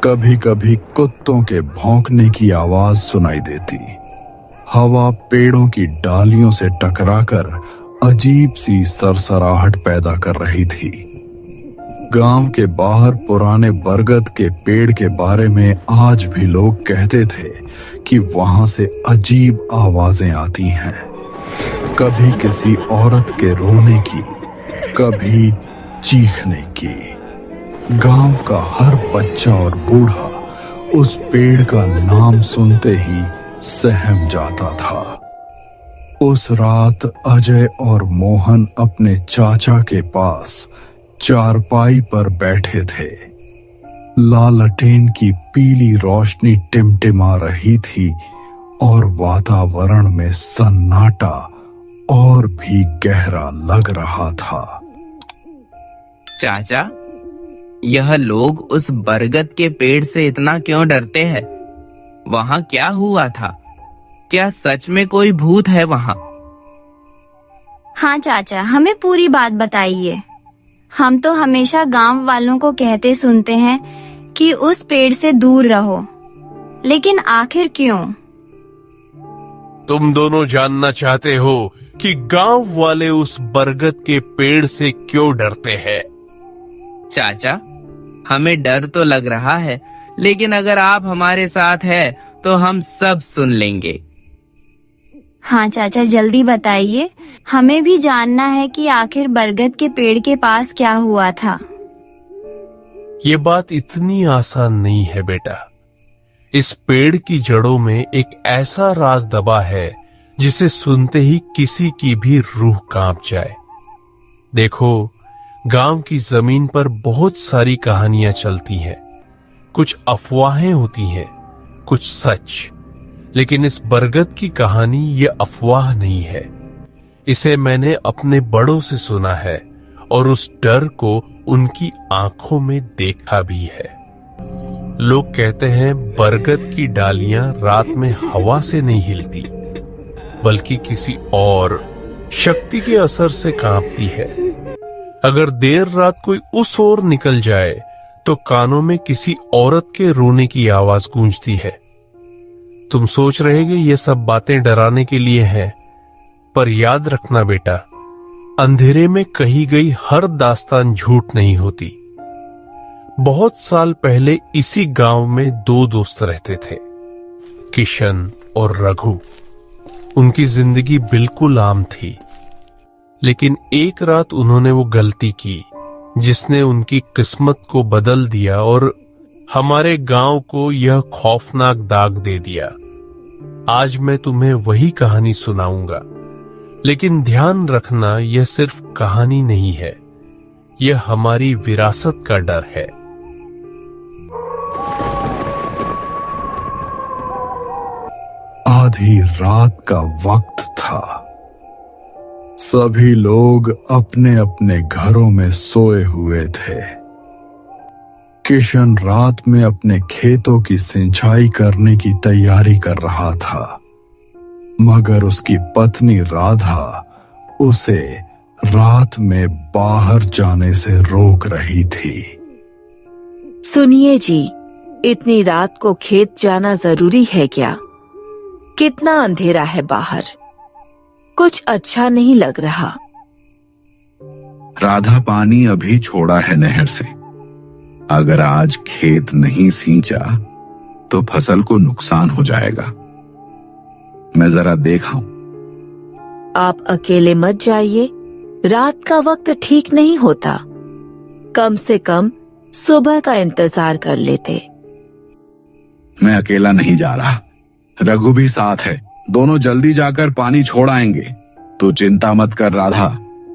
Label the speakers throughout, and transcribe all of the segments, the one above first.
Speaker 1: कभी कभी कुत्तों के भौंकने की आवाज सुनाई देती। हवा पेड़ों की डालियों से टकराकर अजीब सी सरसराहट पैदा कर रही थी। गांव के बाहर पुराने बरगद के पेड़ के बारे में आज भी लोग कहते थे कि वहां से अजीब आवाजें आती हैं, कभी किसी औरत के रोने की, कभी चीखने की। गांव का हर बच्चा और बूढ़ा उस पेड़ का नाम सुनते ही सहम जाता था। उस रात अजय और मोहन अपने चाचा के पास चारपाई पर बैठे थे। लालटेन की पीली रोशनी टिमटिमा रही थी और वातावरण में सन्नाटा और भी गहरा लग रहा था।
Speaker 2: चाचा, यह लोग उस बरगद के पेड़ से इतना क्यों डरते हैं? वहाँ क्या हुआ था? क्या सच में कोई भूत है वहाँ?
Speaker 3: हाँ चाचा, हमें पूरी बात बताइए। हम तो हमेशा गांव वालों को कहते सुनते हैं कि उस पेड़ से दूर रहो, लेकिन आखिर क्यों?
Speaker 4: तुम दोनों जानना चाहते हो कि गांव वाले उस बरगद के पेड़ से क्यों डरते हैं?
Speaker 2: चाचा, हमें डर तो लग रहा है, लेकिन अगर आप हमारे साथ हैं तो हम सब सुन लेंगे।
Speaker 3: हाँ चाचा, जल्दी बताइए, हमें भी जानना है कि आखिर बरगद के पेड़ के पास क्या हुआ था।
Speaker 4: ये बात इतनी आसान नहीं है बेटा। इस पेड़ की जड़ों में एक ऐसा राज दबा है जिसे सुनते ही किसी की भी रूह कांप जाए। देखो, गांव की जमीन पर बहुत सारी कहानियां चलती हैं। कुछ अफवाहें होती हैं, कुछ सच। लेकिन इस बरगद की कहानी ये अफवाह नहीं है। इसे मैंने अपने बड़ों से सुना है और उस डर को उनकी आंखों में देखा भी है। लोग कहते हैं बरगद की डालियां रात में हवा से नहीं हिलती, बल्कि किसी और शक्ति के असर से कांपती है। अगर देर रात कोई उस ओर निकल जाए तो कानों में किसी औरत के रोने की आवाज गूंजती है। तुम सोच रहे कि ये सब बातें डराने के लिए हैं, पर याद रखना बेटा, अंधेरे में कही गई हर दास्तान झूठ नहीं होती। बहुत साल पहले इसी गांव में दो दोस्त रहते थे, किशन और रघु। उनकी जिंदगी बिल्कुल आम थी, लेकिन एक रात उन्होंने वो गलती की जिसने उनकी किस्मत को बदल दिया और हमारे गांव को यह खौफनाक दाग दे दिया। आज मैं तुम्हें वही कहानी सुनाऊंगा, लेकिन ध्यान रखना, यह सिर्फ कहानी नहीं है, यह हमारी विरासत का डर है।
Speaker 1: आधी रात का वक्त था। सभी लोग अपने अपने घरों में सोए हुए थे। किशन रात में अपने खेतों की सिंचाई करने की तैयारी कर रहा था, मगर उसकी पत्नी राधा उसे रात में बाहर जाने से रोक रही थी।
Speaker 5: सुनिए जी, इतनी रात को खेत जाना जरूरी है क्या? कितना अंधेरा है बाहर, कुछ अच्छा नहीं लग रहा।
Speaker 6: राधा, पानी अभी छोड़ा है नहर से। अगर आज खेत नहीं सींचा तो फसल को नुकसान हो जाएगा। मैं जरा देखा हूं।
Speaker 5: आप अकेले मत जाइए, रात का वक्त ठीक नहीं होता। कम से कम सुबह का इंतजार कर लेते।
Speaker 6: मैं अकेला नहीं जा रहा, रघु भी साथ है। दोनों जल्दी जाकर पानी छोड़ आएंगे। तू चिंता मत कर राधा,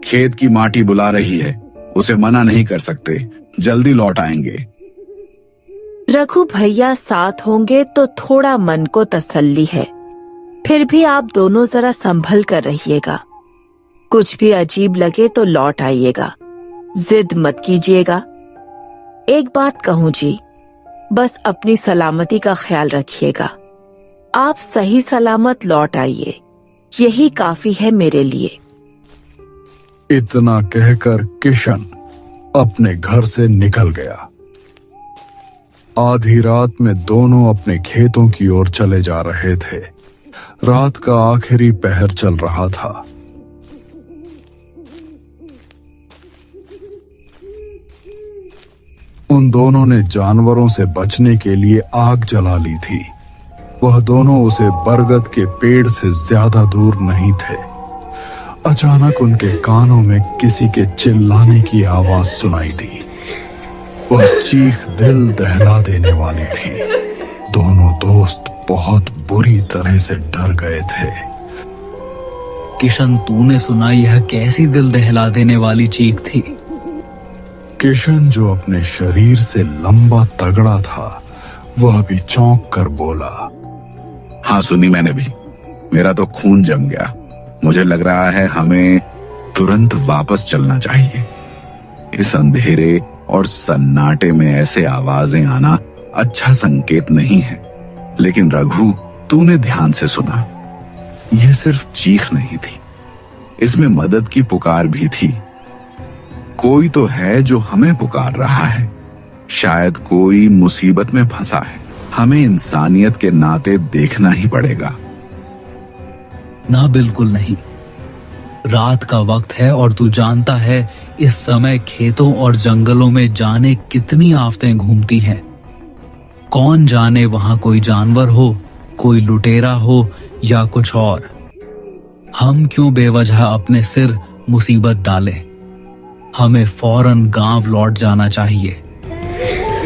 Speaker 6: खेत की माटी बुला रही है, उसे मना नहीं कर सकते। जल्दी लौट आएंगे।
Speaker 5: रघु भैया साथ होंगे तो थोड़ा मन को तसल्ली है। फिर भी आप दोनों जरा संभल कर रहिएगा। कुछ भी अजीब लगे तो लौट आइएगा, जिद मत कीजिएगा। एक बात कहूं जी, बस अपनी सलामती का ख्याल रखिएगा। आप सही सलामत लौट आइए, यही काफी है मेरे लिए।
Speaker 1: इतना कहकर किशन अपने घर से निकल गया। आधी रात में दोनों अपने खेतों की ओर चले जा रहे थे। रात का आखिरी पहर चल रहा था। उन दोनों ने जानवरों से बचने के लिए आग जला ली थी। वह दोनों उसे बरगद के पेड़ से ज्यादा दूर नहीं थे। अचानक उनके कानों में किसी के चिल्लाने की आवाज सुनाई दी। वह चीख दिल दहला देने वाली थी। दोनों दोस्त बहुत बुरी तरह से डर गए थे।
Speaker 7: किशन, तूने सुना यह कैसी दिल दहला देने वाली चीख थी?
Speaker 1: किशन, जो अपने शरीर से लंबा तगड़ा था, वह भी चौंक कर बोला,
Speaker 6: हाँ सुनी मैंने भी। मेरा तो खून जम गया। मुझे लग रहा है हमें तुरंत वापस चलना चाहिए। इस अंधेरे और सन्नाटे में ऐसे आवाजें आना अच्छा संकेत नहीं है। लेकिन रघु, तूने ध्यान से सुना। यह सिर्फ चीख नहीं थी, इसमें मदद की पुकार भी थी। कोई तो है जो हमें पुकार रहा है। शायद कोई मुसीबत में फंसा है। हमें इंसानियत के नाते देखना ही पड़ेगा।
Speaker 7: ना, बिल्कुल नहीं। रात का वक्त है और तू जानता है इस समय खेतों और जंगलों में जाने कितनी आफतें घूमती हैं। कौन जाने वहां कोई जानवर हो, कोई लुटेरा हो या कुछ और। हम क्यों बेवजह अपने सिर मुसीबत डालें? हमें फौरन गांव लौट जाना चाहिए।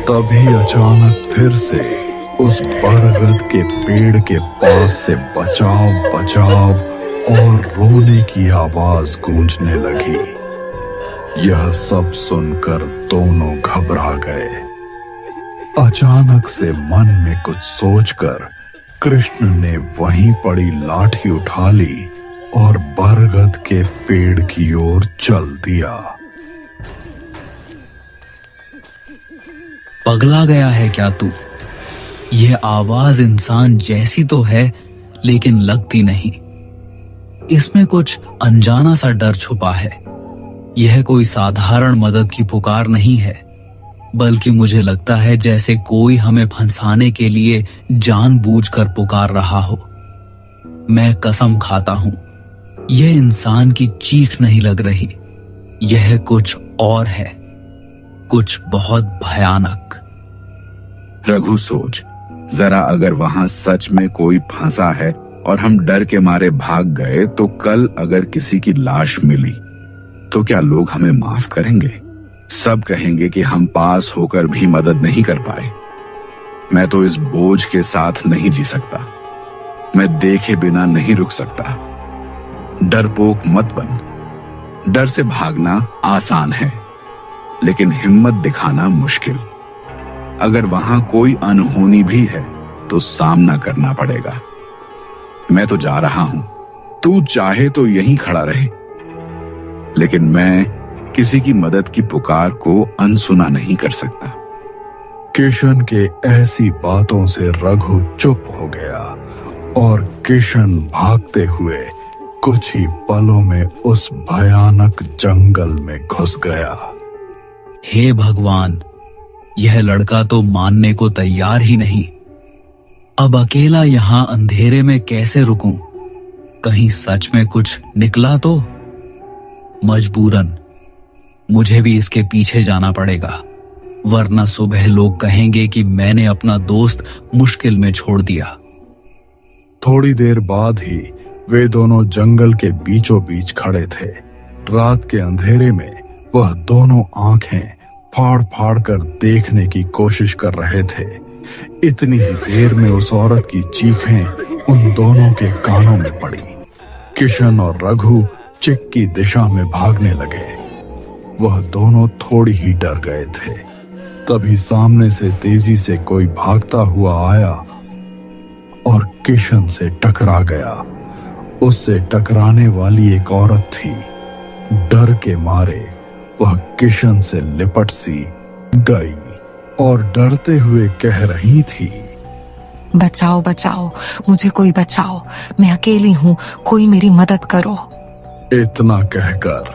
Speaker 1: तभी अचानक फिर से उस बरगद के पेड़ के पास से बचाव बचाव और रोने की आवाज गूंजने लगी। यह सब सुनकर दोनों घबरा गए। अचानक से मन में कुछ सोचकर कृष्ण ने वहीं पड़ी लाठी उठा ली और बरगद के पेड़ की ओर चल दिया।
Speaker 7: पगला गया है क्या तू? यह आवाज इंसान जैसी तो है, लेकिन लगती नहीं। इसमें कुछ अनजाना सा डर छुपा है। यह कोई साधारण मदद की पुकार नहीं है, बल्कि मुझे लगता है जैसे कोई हमें फंसाने के लिए जानबूझकर पुकार रहा हो। मैं कसम खाता हूं, यह इंसान की चीख नहीं लग रही। यह कुछ और है, कुछ बहुत भयानक।
Speaker 6: रघु, सोच जरा, अगर वहां सच में कोई फंसा है और हम डर के मारे भाग गए, तो कल अगर किसी की लाश मिली तो क्या लोग हमें माफ करेंगे? सब कहेंगे कि हम पास होकर भी मदद नहीं कर पाए। मैं तो इस बोझ के साथ नहीं जी सकता। मैं देखे बिना नहीं रुक सकता। डरपोक मत बन। डर से भागना आसान है, लेकिन हिम्मत दिखाना मुश्किल। अगर वहां कोई अनहोनी भी है तो सामना करना पड़ेगा। मैं तो जा रहा हूं, तू चाहे तो यहीं खड़ा रहे, लेकिन मैं किसी की मदद की पुकार को अनसुना नहीं कर सकता।
Speaker 1: किशन के ऐसी बातों से रघु चुप हो गया और किशन भागते हुए कुछ ही पलों में उस भयानक जंगल में घुस गया।
Speaker 7: हे भगवान, यह लड़का तो मानने को तैयार ही नहीं। अब अकेला यहां अंधेरे में कैसे रुकूं? कहीं सच में कुछ निकला तो? मजबूरन मुझे भी इसके पीछे जाना पड़ेगा, वरना सुबह लोग कहेंगे कि मैंने अपना दोस्त मुश्किल में छोड़ दिया।
Speaker 1: थोड़ी देर बाद ही वे दोनों जंगल के बीचों बीच खड़े थे। रात के अंधेरे में वह दोनों आंखें फाड़ फाड़ कर देखने की कोशिश कर रहे थे। इतनी ही देर में उस औरत की चीखें उन दोनों के कानों में पड़ी। किशन और रघु चिक की दिशा में भागने लगे। वह दोनों थोड़ी ही डर गए थे। तभी सामने से तेजी से कोई भागता हुआ आया और किशन से टकरा गया। उससे टकराने वाली एक औरत थी। डर के मारे वह किशन से लिपट सी गई और डरते हुए कह रही थी,
Speaker 8: बचाओ बचाओ, मुझे कोई बचाओ, मैं अकेली हूँ, कोई मेरी मदद करो।
Speaker 1: इतना कहकर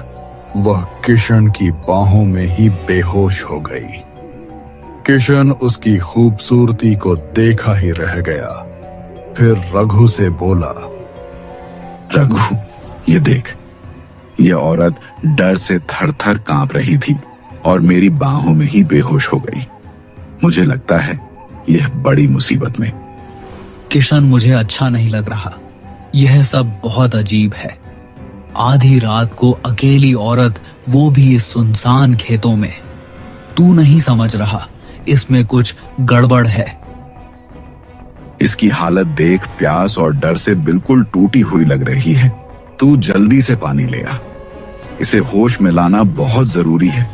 Speaker 1: वह किशन की बाहों में ही बेहोश हो गई। किशन उसकी खूबसूरती को देखा ही रह गया। फिर रघु से बोला,
Speaker 6: रघु, ये देख, ये औरत डर से थर थर कांप रही थी और मेरी बाहों में ही बेहोश हो गई। मुझे लगता है यह बड़ी मुसीबत में।
Speaker 7: किशन, मुझे अच्छा नहीं लग रहा। यह सब बहुत अजीब है। आधी रात को अकेली औरत, वो भी इस सुनसान खेतों में। तू नहीं समझ रहा, इसमें कुछ गड़बड़ है।
Speaker 6: इसकी हालत देख प्यास और डर से बिल्कुल टूटी हुई लग रही है। तू जल्दी से पानी ले आ। इसे होश में लाना बहुत जरूरी है।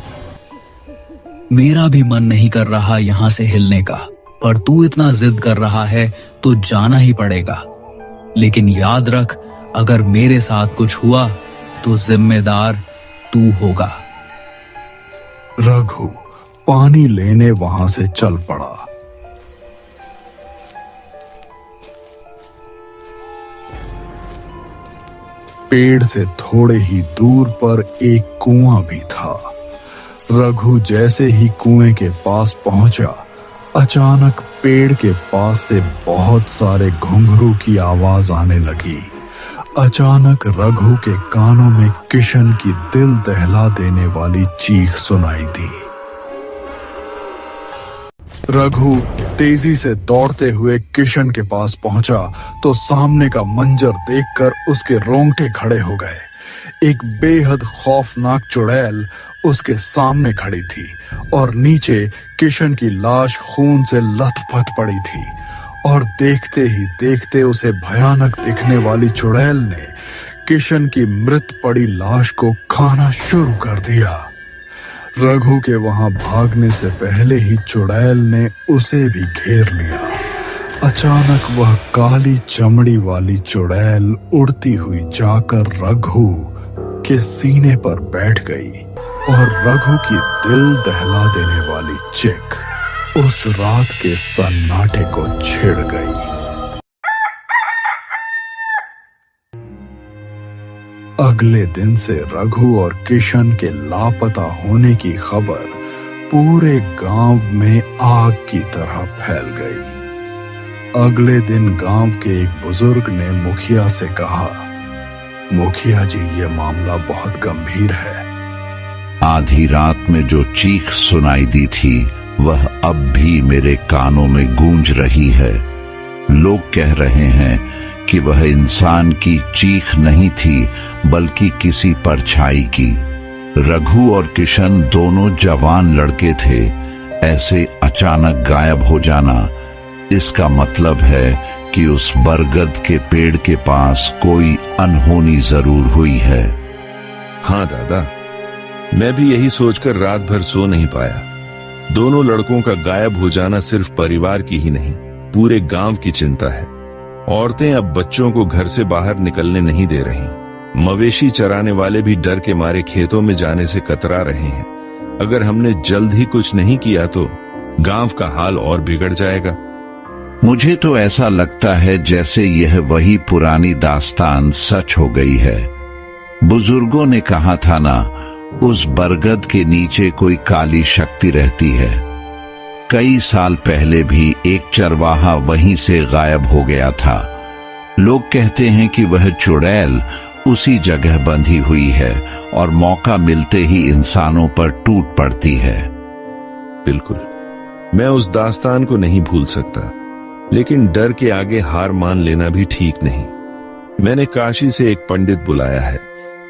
Speaker 7: मेरा भी मन नहीं कर रहा यहाँ से हिलने का, पर तू इतना जिद कर रहा है तो जाना ही पड़ेगा। लेकिन याद रख, अगर मेरे साथ कुछ हुआ तो जिम्मेदार तू होगा।
Speaker 1: रघु पानी लेने वहां से चल पड़ा। पेड़ से थोड़े ही दूर पर एक कुआं भी था। रघु जैसे ही कुएं के पास पहुंचा, अचानक पेड़ के पास से बहुत सारे घुंघरू की आवाज आने लगी। अचानक रघु के कानों में किशन की दिल दहला देने वाली चीख सुनाई दी। रघु तेजी से दौड़ते हुए किशन के पास पहुंचा तो सामने का मंजर देखकर उसके रोंगटे खड़े हो गए। एक बेहद खौफनाक चुड़ैल उसके सामने खड़ी थी और नीचे किशन की लाश खून से लथपथ पड़ी थी। और देखते ही देखते उसे भयानक दिखने वाली चुड़ैल ने किशन की मृत पड़ी लाश को खाना शुरू कर दिया। रघु के वहां भागने से पहले ही चुड़ैल ने उसे भी घेर लिया। अचानक वह काली चमड़ी वाली चुड़ैल उड़ती हुई जाकर रघु के सीने पर बैठ गई और रघु की दिल दहला देने वाली चीख उस रात के सन्नाटे को छेड़ गई। अगले दिन से रघु और किशन के लापता होने की खबर पूरे गांव में आग की तरह फैल गई। अगले दिन गांव के एक बुजुर्ग ने मुखिया से कहा, मुखिया जी, ये मामला बहुत गंभीर है।
Speaker 9: आधी रात में जो चीख सुनाई दी थी वह अब भी मेरे कानों में गूंज रही है। लोग कह रहे हैं कि वह इंसान की चीख नहीं थी बल्कि किसी परछाई की। रघु और किशन दोनों जवान लड़के थे। ऐसे अचानक गायब हो जाना, इसका मतलब है कि उस बरगद के पेड़ के पास कोई अनहोनी जरूर हुई है।
Speaker 10: हाँ दादा, मैं भी यही सोचकर रात भर सो नहीं पाया। दोनों लड़कों का गायब हो जाना सिर्फ परिवार की ही नहीं, पूरे गांव की चिंता है। औरतें अब बच्चों को घर से बाहर निकलने नहीं दे रही। मवेशी चराने वाले भी डर के मारे खेतों में जाने से कतरा रहे हैं। अगर हमने जल्द ही कुछ नहीं किया तो गांव का हाल और बिगड़ जाएगा।
Speaker 9: मुझे तो ऐसा लगता है जैसे यह वही पुरानी दास्तान सच हो गई है। बुजुर्गों ने कहा था ना, उस बरगद के नीचे कोई काली शक्ति रहती है। कई साल पहले भी एक चरवाहा वहीं से गायब हो गया था। लोग कहते हैं कि वह चुड़ैल उसी जगह बंधी हुई है और मौका मिलते ही इंसानों पर टूट पड़ती है।
Speaker 10: बिल्कुल, मैं उस दास्तान को नहीं भूल सकता, लेकिन डर के आगे हार मान लेना भी ठीक नहीं। मैंने काशी से एक पंडित बुलाया है।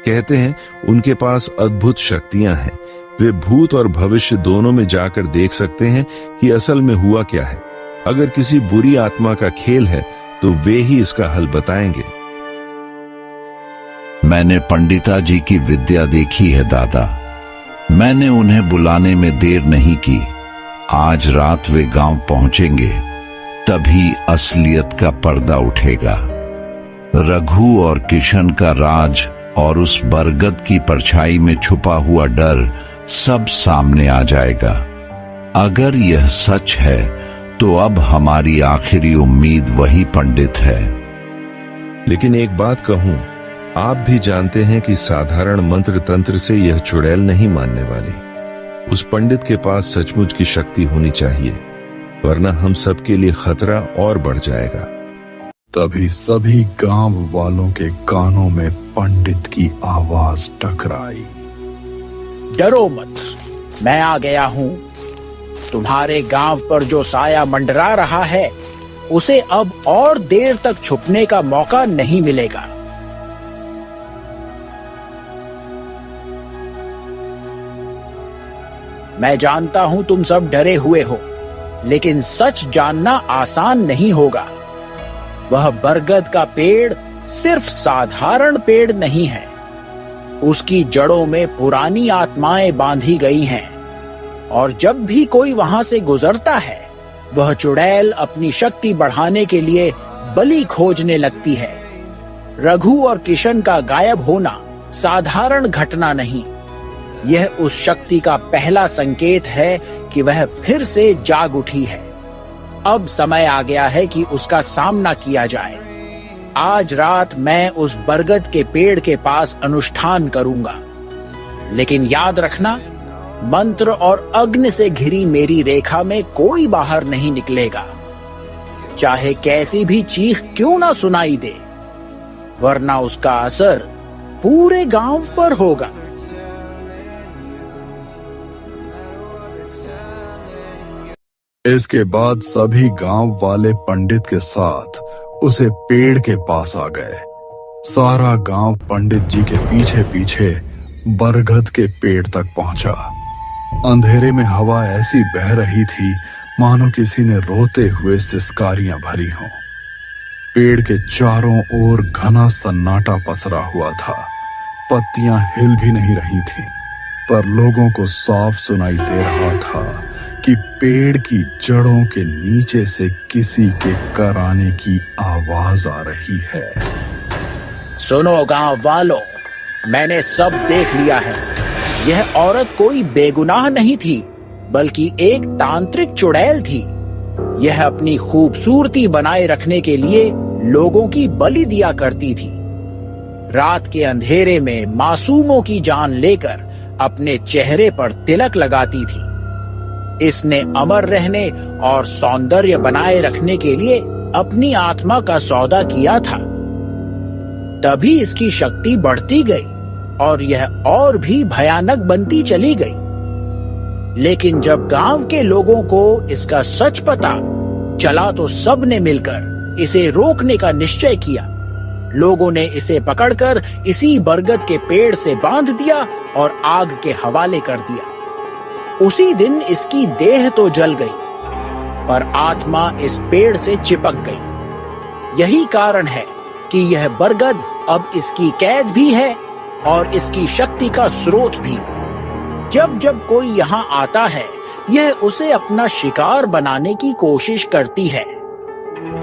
Speaker 10: कहते हैं उनके पास अद्भुत शक्तियां हैं। वे भूत और भविष्य दोनों में जाकर देख सकते हैं कि असल में हुआ क्या है। अगर किसी बुरी आत्मा का खेल है तो वे ही इसका हल बताएंगे।
Speaker 9: मैंने पंडिता जी की विद्या देखी है दादा। मैंने उन्हें बुलाने में देर नहीं की। आज रात वे गांव पहुंचेंगे, तभी असलियत का पर्दा उठेगा। रघु और किशन का राज और उस बरगद की परछाई में छुपा हुआ डर सब सामने आ जाएगा। अगर यह सच है तो अब हमारी आखिरी उम्मीद वही पंडित है।
Speaker 10: लेकिन एक बात कहूं, आप भी जानते हैं कि साधारण मंत्र तंत्र से यह चुड़ैल नहीं मानने वाली। उस पंडित के पास सचमुच की शक्ति होनी चाहिए, वरना हम सबके लिए खतरा और बढ़ जाएगा।
Speaker 1: तभी सभी गांव वालों के कानों में पंडित की आवाज टकराई।
Speaker 11: डरो मत, मैं आ गया हूँ। तुम्हारे गांव पर जो साया मंडरा रहा है, उसे अब और देर तक छुपने का मौका नहीं मिलेगा। मैं जानता हूं तुम सब डरे हुए हो, लेकिन सच जानना आसान नहीं होगा। वह बरगद का पेड़ सिर्फ साधारण पेड़ नहीं है। उसकी जड़ों में पुरानी आत्माएं बांधी गई हैं, और जब भी कोई वहां से गुजरता है, वह चुड़ैल अपनी शक्ति बढ़ाने के लिए बलि खोजने लगती है। रघु और किशन का गायब होना साधारण घटना नहीं, यह उस शक्ति का पहला संकेत है कि वह फिर से जाग उठी है। अब समय आ गया है कि उसका सामना किया जाए। आज रात मैं उस बरगद के पेड़ के पास अनुष्ठान करूंगा, लेकिन याद रखना, मंत्र और अग्नि से घिरी मेरी रेखा में कोई बाहर नहीं निकलेगा, चाहे कैसी भी चीख क्यों ना सुनाई दे, वरना उसका असर पूरे गांव पर होगा।
Speaker 1: इसके बाद सभी गांव वाले पंडित के साथ उसे पेड़ के पास आ गए। सारा गांव पंडित जी के पीछे पीछे बरगद के पेड़ तक पहुंचा। अंधेरे में हवा ऐसी बह रही थी मानो किसी ने रोते हुए सिसकारियां भरी हों। पेड़ के चारों ओर घना सन्नाटा पसरा हुआ था। पत्तियां हिल भी नहीं रही थीं, पर लोगों को साफ सुनाई दे रहा था कि पेड़ की जड़ों के नीचे से किसी के कराने की आवाज आ रही है।
Speaker 11: सुनो गांव वालों, मैंने सब देख लिया है। यह औरत कोई बेगुनाह नहीं थी, बल्कि एक तांत्रिक चुड़ैल थी। यह अपनी खूबसूरती बनाए रखने के लिए लोगों की बलि दिया करती थी। रात के अंधेरे में मासूमों की जान लेकर अपने चेहरे पर तिलक लगाती थी। इसने अमर रहने और सौंदर्य बनाए रखने के लिए अपनी आत्मा का सौदा किया था। तभी इसकी शक्ति बढ़ती गई और यह और भी भयानक बनती चली गई। लेकिन जब गांव के लोगों को इसका सच पता चला, तो सब ने मिलकर इसे रोकने का निश्चय किया। लोगों ने इसे पकड़कर इसी बरगद के पेड़ से बांध दिया और आग के हवाले कर दिया। उसी दिन इसकी देह तो जल गई, पर आत्मा इस पेड़ से चिपक गई। यही कारण है कि यह बरगद अब इसकी कैद भी है और इसकी शक्ति का स्रोत भी। जब जब कोई यहाँ आता है, यह उसे अपना शिकार बनाने की कोशिश करती है।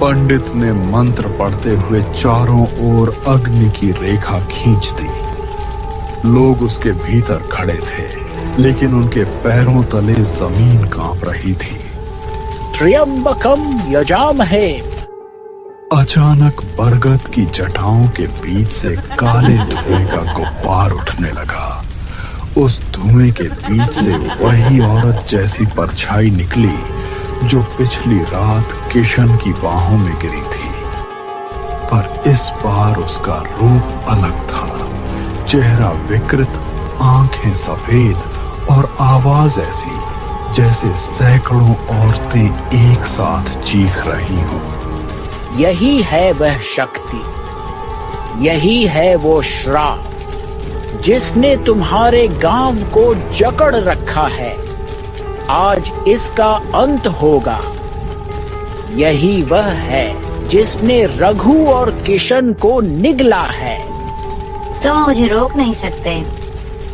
Speaker 1: पंडित ने मंत्र पढ़ते हुए चारों ओर अग्नि की रेखा खींच दी। लोग उसके भीतर खड़े थे, लेकिन उनके पैरों तले जमीन कांप रही थी।
Speaker 11: त्र्यंबकम यजामहे।
Speaker 1: अचानक बरगद की जटाओं के बीच से काले धुएं का गुब्बार उठने लगा। उस धुएं के बीच से वही औरत जैसी परछाई निकली जो पिछली रात किशन की बाहों में गिरी थी, पर इस बार उसका रूप अलग था। चेहरा विकृत, आंखें सफेद और आवाज ऐसी जैसे सैकड़ों औरतें एक साथ चीख रही हों।
Speaker 11: यही है वह शक्ति, यही है वो श्राप जिसने तुम्हारे गांव को जकड़ रखा है। आज इसका अंत होगा। यही वह है जिसने रघु और किशन को निगला है।
Speaker 12: तुम मुझे रोक नहीं सकते।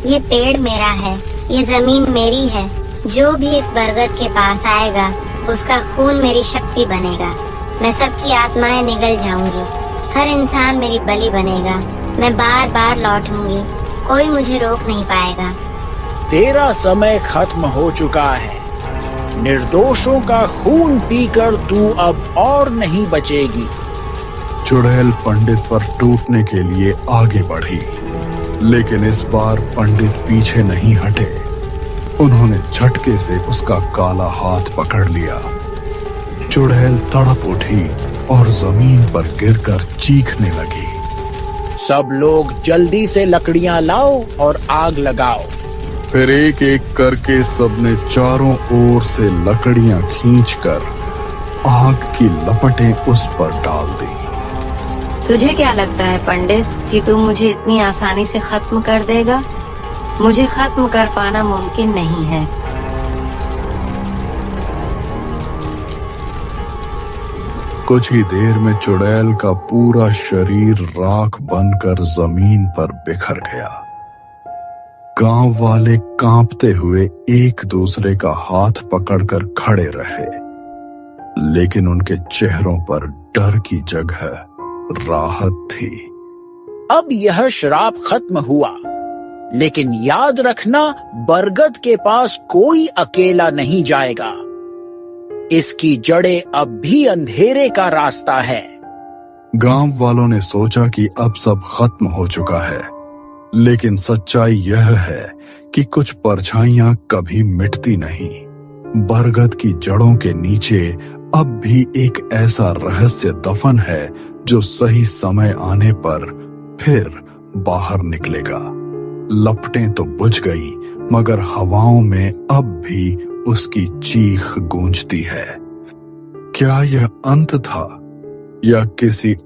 Speaker 12: ये पेड़ मेरा है, ये जमीन मेरी है। जो भी इस बरगद के पास आएगा, उसका खून मेरी शक्ति बनेगा। मैं सबकी आत्माएं निगल जाऊंगी। हर इंसान मेरी बलि बनेगा। मैं बार बार लौटूंगी। कोई मुझे रोक नहीं पाएगा।
Speaker 11: तेरा समय खत्म हो चुका है। निर्दोषों का खून पीकर तू अब और नहीं बचेगी।
Speaker 1: चुड़ैल पंडित पर टूटने के लिए आगे बढ़ी, लेकिन इस बार पंडित पीछे नहीं हटे। उन्होंने झटके से उसका काला हाथ पकड़ लिया। चुड़ैल तड़प उठी और जमीन पर गिरकर चीखने लगी।
Speaker 11: सब लोग जल्दी से लकड़ियां लाओ और आग लगाओ।
Speaker 1: फिर एक एक करके सबने चारों ओर से लकड़ियां खींचकर आग की लपटें उस पर डाल दी।
Speaker 13: तुझे क्या लगता है पंडित कि तू मुझे इतनी आसानी से खत्म कर देगा? मुझे खत्म कर पाना मुमकिन नहीं है।
Speaker 1: कुछ ही देर में चुड़ैल का पूरा शरीर राख बनकर जमीन पर बिखर गया। गांव वाले कांपते हुए एक दूसरे का हाथ पकड़कर खड़े रहे, लेकिन उनके चेहरों पर डर की जगह राहत थी।
Speaker 11: अब यह श्राप खत्म हुआ, लेकिन याद रखना, बरगद के पास कोई अकेला नहीं जाएगा। इसकी जड़ें अब भी अंधेरे का रास्ता है।
Speaker 1: गांव वालों ने सोचा कि अब सब खत्म हो चुका है, लेकिन सच्चाई यह है कि कुछ परछाइयां कभी मिटती नहीं। बरगद की जड़ों के नीचे अब भी एक ऐसा रहस्य दफन है जो सही समय आने पर फिर बाहर निकलेगा। लपटें तो बुझ गई, मगर हवाओं में अब भी उसकी चीख गूंजती है। क्या यह अंत था या किसी